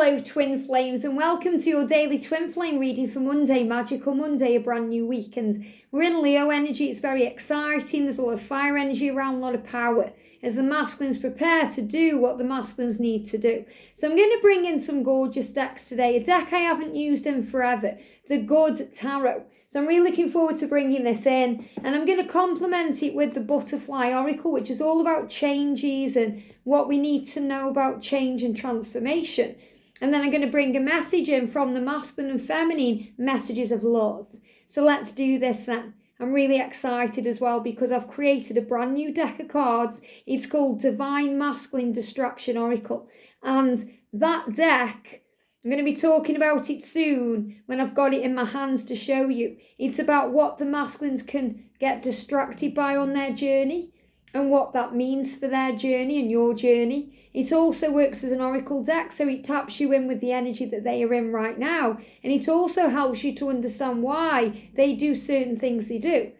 Hello Twin Flames, and welcome to your daily Twin Flame reading for Monday, Magical Monday, a brand new week. And we're in Leo energy. It's very exciting. There's a lot of fire energy around, a lot of power as the masculines prepare to do what the masculines need to do. So I'm going to bring in some gorgeous decks today, a deck I haven't used in forever, the Good Tarot. So I'm really looking forward to bringing this in, and I'm going to complement it with the Butterfly Oracle, which is all about changes and what we need to know about change and transformation. And then I'm going to bring a message in from the masculine and feminine messages of love. So let's do this then. I'm really excited as well because I've created a brand new deck of cards. It's called Divine Masculine Distraction Oracle. And that deck, I'm going to be talking about it soon when I've got it in my hands to show you. It's about what the masculines can get distracted by on their journey and what that means for their journey and your journey. It also works as an oracle deck, so it taps you in with the energy that they are in right now. And it also helps you to understand why they do certain things they do.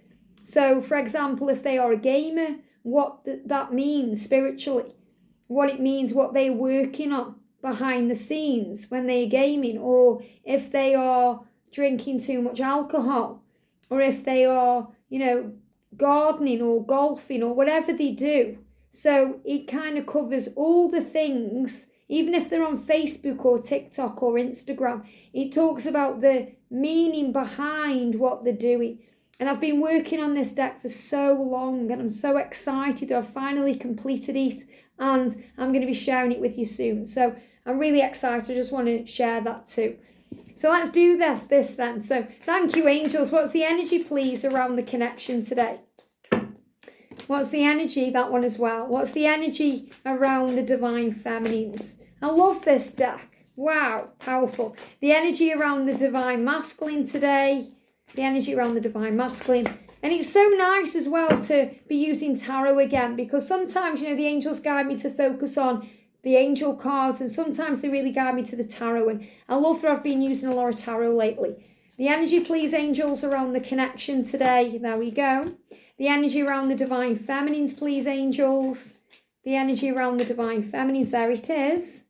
So, for example, if they are a gamer, what that means spiritually, what it means, what they're working on behind the scenes when they're gaming, or if they are drinking too much alcohol, or if they are, gardening or golfing or whatever they do. So it kind of covers all the things, even if they're on Facebook or TikTok or Instagram. It talks about the meaning behind what they're doing. And I've been working on this deck for so long, and I'm so excited that I've finally completed it, and I'm going to be sharing it with you soon. So I'm really excited. I just want to share that too. So let's do this then. So thank you, angels. What's the energy, please, around the connection today? What's the energy? That one as well. What's the energy around the divine feminines? I love this deck. Wow, powerful. The energy around the divine masculine today. The energy around the divine masculine. And it's so nice as well to be using tarot again, because sometimes, the angels guide me to focus on the angel cards, and sometimes they really guide me to the tarot. And I love that I've been using a lot of tarot lately. The energy, please, angels, around the connection today. There we go. The energy around the divine feminines, please, angels. The energy around the divine feminines, there it is.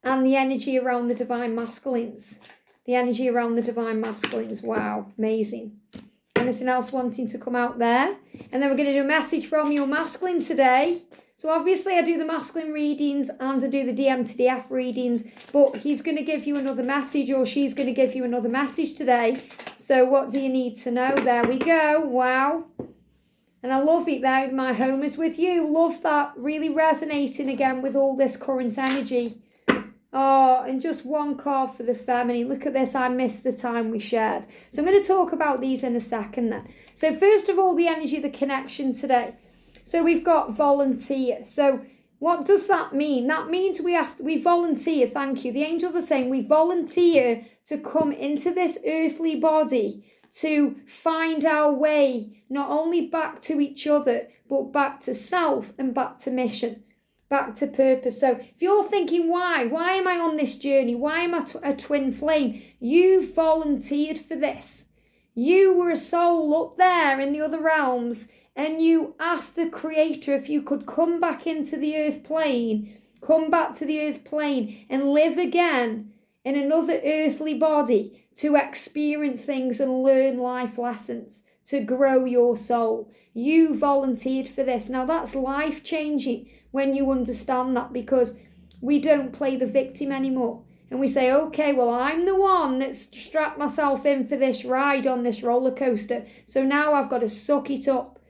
And the energy around the divine masculines. The energy around the divine masculines. Wow, amazing. Anything else wanting to come out there? And then we're going to do a message from your masculine today. So obviously I do the masculine readings and I do the DM to DF readings, but he's going to give you another message, or she's going to give you another message today. So what do you need to know? There we go. Wow. And I love it there. My home is with you. Love that. Really resonating again with all this current energy. Oh, and just one card for the feminine. Look at this. I missed the time we shared. So I'm going to talk about these in a second then. So first of all, the energy, the connection today. So we've got volunteer. So what does that mean? That means we volunteer. Thank you. The angels are saying we volunteer to come into this earthly body to find our way, not only back to each other, but back to self and back to mission, back to purpose. So if you're thinking, why am I on this journey? Why am I a twin flame? You volunteered for this. You were a soul up there in the other realms, and you asked the Creator if you could come back into the earth plane, come back to the earth plane and live again in another earthly body to experience things and learn life lessons, to grow your soul. You volunteered for this. Now that's life-changing when you understand that, because we don't play the victim anymore. And we say, okay, well, I'm the one that's strapped myself in for this ride on this roller coaster. So now I've got to suck it up.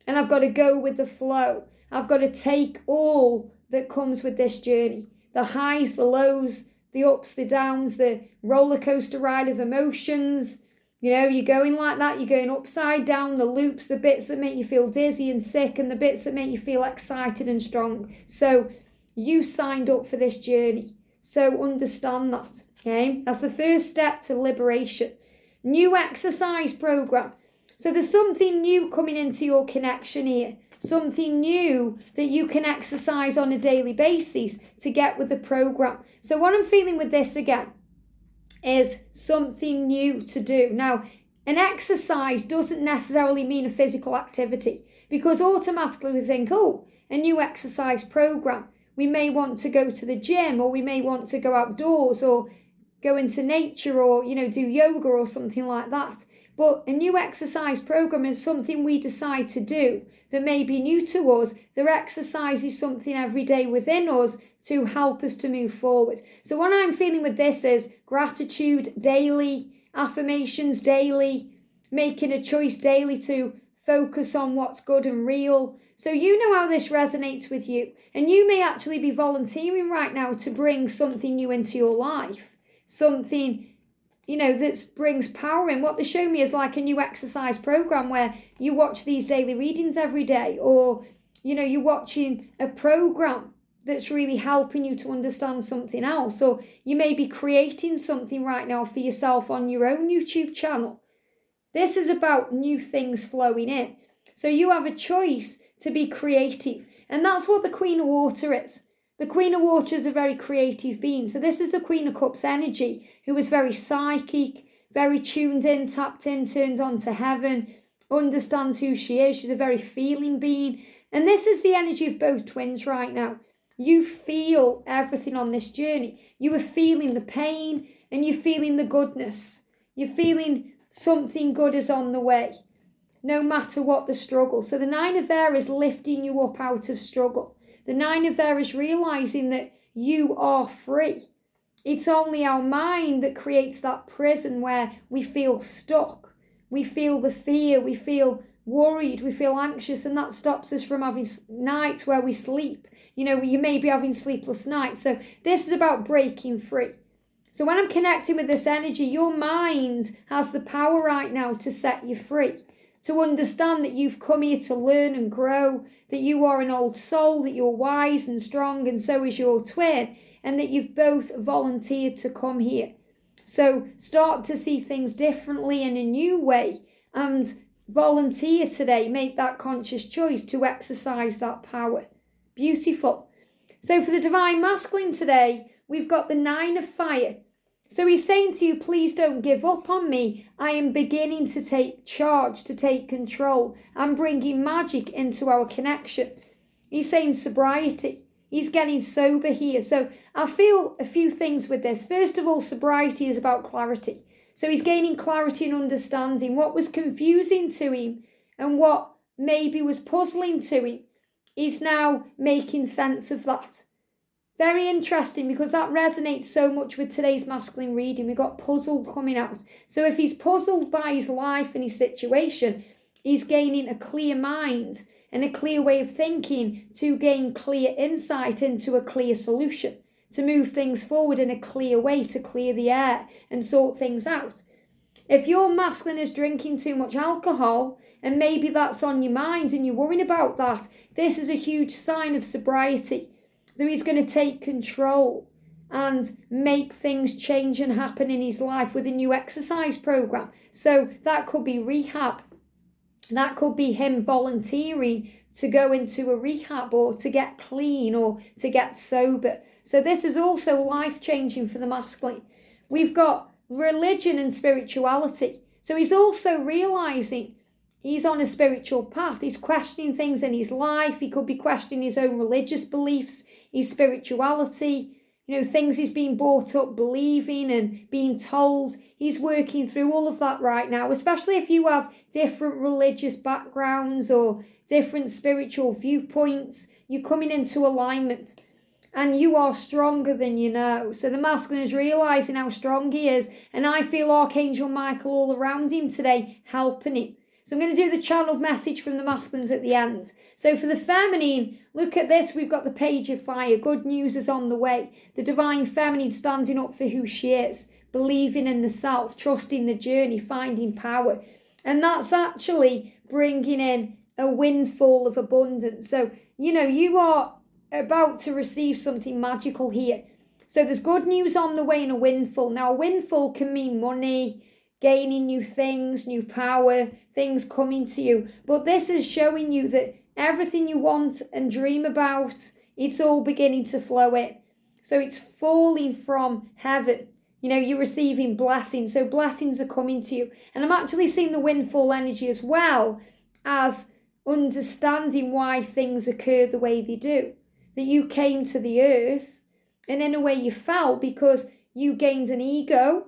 And I've got to go with the flow. I've got to take all that comes with this journey. The highs, the lows, the ups, the downs, the roller coaster ride of emotions. You're going like that. You're going upside down, the loops, the bits that make you feel dizzy and sick, and the bits that make you feel excited and strong. So you signed up for this journey. So understand that. Okay? That's the first step to liberation. New exercise program. So there's something new coming into your connection here. Something new that you can exercise on a daily basis to get with the program. So what I'm feeling with this again is something new to do. Now, an exercise doesn't necessarily mean a physical activity, because automatically we think, oh, a new exercise program. we may want to go to the gym, or we may want to go outdoors or go into nature, or, do yoga or something like that. But a new exercise program is something we decide to do that may be new to us. The exercise is something every day within us to help us to move forward. So what I'm feeling with this is gratitude daily, affirmations daily, making a choice daily to focus on what's good and real. So you know how this resonates with you. And you may actually be volunteering right now to bring something new into your life. Something, that brings power in. What they show me is like a new exercise program where you watch these daily readings every day, or, you're watching a program that's really helping you to understand something else. Or you may be creating something right now for yourself on your own YouTube channel. This is about new things flowing in. So you have a choice to be creative. And that's what the Queen of Water is. The Queen of Water is a very creative being. So this is the Queen of Cups energy, who is very psychic, very tuned in, tapped in, turned on to heaven, understands who she is. She's a very feeling being. And this is the energy of both twins right now. You feel everything on this journey. You are feeling the pain and you're feeling the goodness. You're feeling something good is on the way, no matter what the struggle. So the Nine of Air is lifting you up out of struggle. The Nine of Air is realizing that you are free. It's only our mind that creates that prison where we feel stuck. We feel the fear, we feel worried, we feel anxious, and that stops us from having nights where we sleep. You may be having sleepless nights. So this is about breaking free. So when I'm connecting with this energy, your mind has the power right now to set you free, to understand that you've come here to learn and grow, that you are an old soul, that you're wise and strong, and so is your twin, and that you've both volunteered to come here. So start to see things differently in a new way, and volunteer today. Make that conscious choice to exercise that power. Beautiful. So for the Divine Masculine today, we've got the Nine of Fire. So he's saying to you, please don't give up on me. I am beginning to take charge, to take control. I'm bringing magic into our connection. He's saying sobriety. He's getting sober here. So I feel a few things with this. First of all, sobriety is about clarity. So he's gaining clarity and understanding what was confusing to him and what maybe was puzzling to him. He's now making sense of that. Very interesting, because that resonates so much with today's masculine reading. We got puzzled coming out. So if he's puzzled by his life and his situation, he's gaining a clear mind and a clear way of thinking to gain clear insight into a clear solution, to move things forward in a clear way, to clear the air and sort things out. If your masculine is drinking too much alcohol, and maybe that's on your mind and you're worrying about that, this is a huge sign of sobriety. That he's going to take control and make things change and happen in his life with a new exercise program. So that could be rehab. That could be him volunteering to go into a rehab, or to get clean, or to get sober. So this is also life-changing for the masculine. We've got religion and spirituality. So he's also realizing he's on a spiritual path. He's questioning things in his life. He could be questioning his own religious beliefs, his spirituality, things he's been brought up believing and being told. He's working through all of that right now, especially if you have different religious backgrounds or different spiritual viewpoints. You're coming into alignment and you are stronger than you know. So the masculine is realizing how strong he is, and I feel Archangel Michael all around him today helping him. So I'm going to do the channeled message from the masculines at the end. So for the feminine, look at this. We've got the Page of Fire. Good news is on the way. The divine feminine standing up for who she is, believing in the self, trusting the journey, finding power. And that's actually bringing in a windfall of abundance. So, you are about to receive something magical here. So there's good news on the way and a windfall. Now, a windfall can mean money, gaining new things, new power, things coming to you. But this is showing you that everything you want and dream about, it's all beginning to flow in. So it's falling from heaven. You're receiving blessings. So blessings are coming to you. And I'm actually seeing the windfall energy as well as understanding why things occur the way they do. that you came to the earth, and in a way you fell because you gained an ego,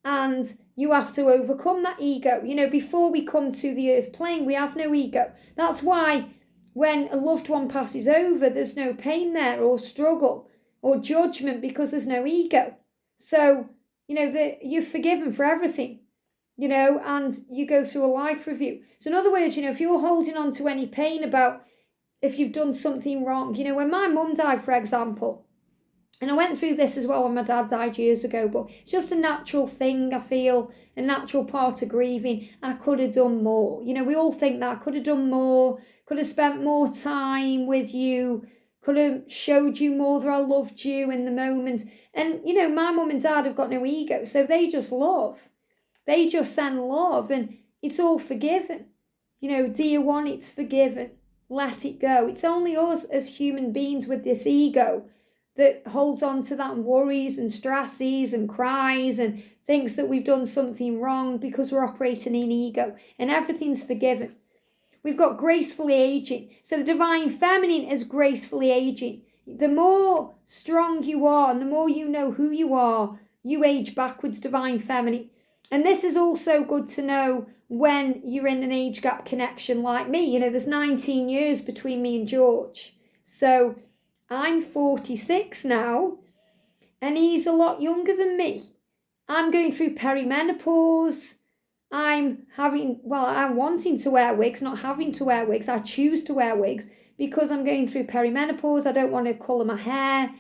and you have to overcome that ego. Before we come to the earth plane, we have no ego. That's why when a loved one passes over, there's no pain there or struggle or judgment, because there's no ego. So, you're forgiven for everything, and you go through a life review. So in other words, if you're holding on to any pain about if you've done something wrong, when my mum died, for example, and I went through this as well when my dad died years ago, but it's just a natural thing, I feel, a natural part of grieving. I could have done more. We all think that I could have done more, could have spent more time with you, could have showed you more that I loved you in the moment. And, my mum and dad have got no ego, so they just love. They just send love, and it's all forgiven. Dear one, it's forgiven. Let it go. It's only us as human beings with this ego that holds on to that and worries and stresses and cries and thinks that we've done something wrong because we're operating in ego, and everything's forgiven. We've got gracefully aging. So the divine feminine is gracefully aging. The more strong you are and the more you know who you age backwards, divine feminine. And this is also good to know when you're in an age gap connection like me. There's 19 years between me and George. So I'm 46 now, and he's a lot younger than me. I'm going through perimenopause. I'm wanting to wear wigs, not having to wear wigs. I choose to wear wigs because I'm going through perimenopause. I don't want to colour my hair.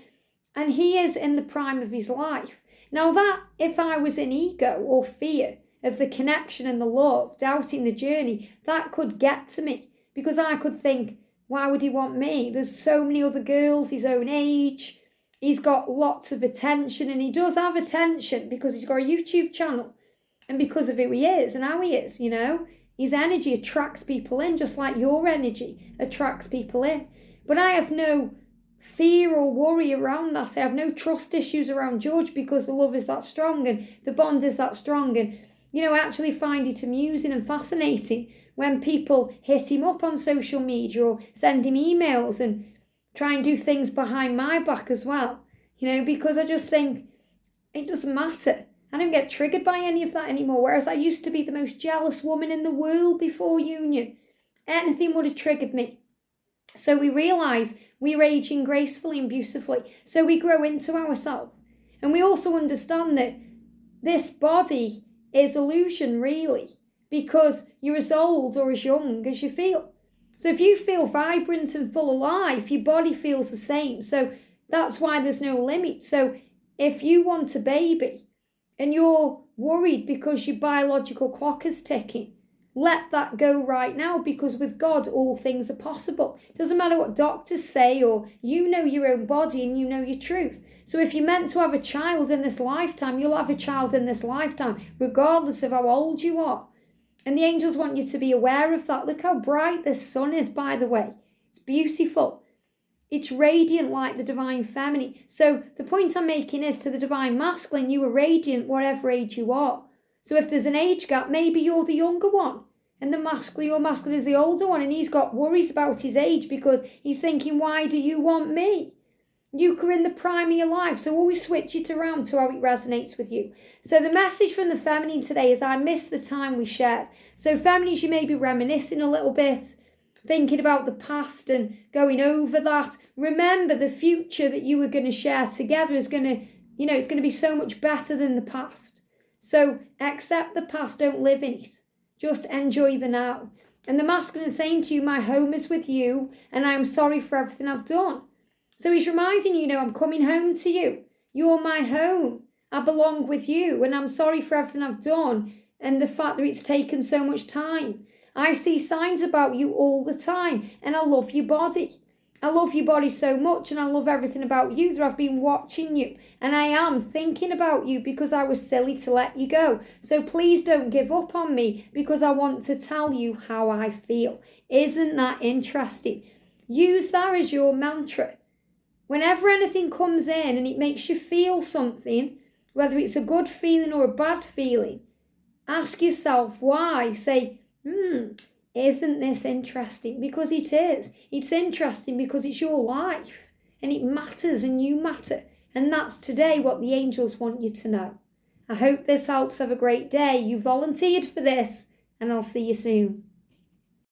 And he is in the prime of his life. Now that, if I was in ego or fear of the connection and the love, doubting the journey, that could get to me, because I could think, why would he want me? There's so many other girls his own age. He's got lots of attention, and he does have attention because he's got a YouTube channel and because of who he is and how he is, His energy attracts people in, just like your energy attracts people in. But I have no fear or worry around that. I have no trust issues around George because the love is that strong and the bond is that strong. And, I actually find it amusing and fascinating when people hit him up on social media or send him emails and try and do things behind my back as well, because I just think it doesn't matter. I don't get triggered by any of that anymore, whereas I used to be the most jealous woman in the world before union. Anything would have triggered me. So we realise we're aging gracefully and beautifully, so we grow into ourselves. And we also understand that this body is illusion, really, because you're as old or as young as you feel. So if you feel vibrant and full of life, your body feels the same. So that's why there's no limit. So if you want a baby and you're worried because your biological clock is ticking, let that go right now, because with God, all things are possible. It doesn't matter what doctors say, or you know your own body and you know your truth. So if you're meant to have a child in this lifetime, you'll have a child in this lifetime, regardless of how old you are. And the angels want you to be aware of that. Look how bright this sun is, by the way. It's beautiful. It's radiant like the divine feminine. So the point I'm making is, to the divine masculine, you are radiant whatever age you are. So if there's an age gap, maybe you're the younger one, and your masculine is the older one, and he's got worries about his age because he's thinking, why do you want me? You are in the prime of your life, so always switch it around to how it resonates with you. So the message from the feminine today is, I miss the time we shared. So feminines, you may be reminiscing a little bit, thinking about the past and going over that. Remember, the future that you were going to share together is going to, it's going to be so much better than the past. So accept the past, don't live in it. Just enjoy the now. And the masculine is saying to you, my home is with you, and I am sorry for everything I've done. So he's reminding you, I'm coming home to you. You're my home. I belong with you, and I'm sorry for everything I've done and the fact that it's taken so much time. I see signs about you all the time, and I love your body. I love your body so much, and I love everything about you that I've been watching you, and I am thinking about you because I was silly to let you go. So please don't give up on me, because I want to tell you how I feel. Isn't that interesting? Use that as your mantra. Whenever anything comes in and it makes you feel something, whether it's a good feeling or a bad feeling, ask yourself why. Say, isn't this interesting? Because it is. It's interesting because it's your life. and it matters and you matter. And that's today what the angels want you to know. I hope this helps. Have a great day. You volunteered for this, and I'll see you soon.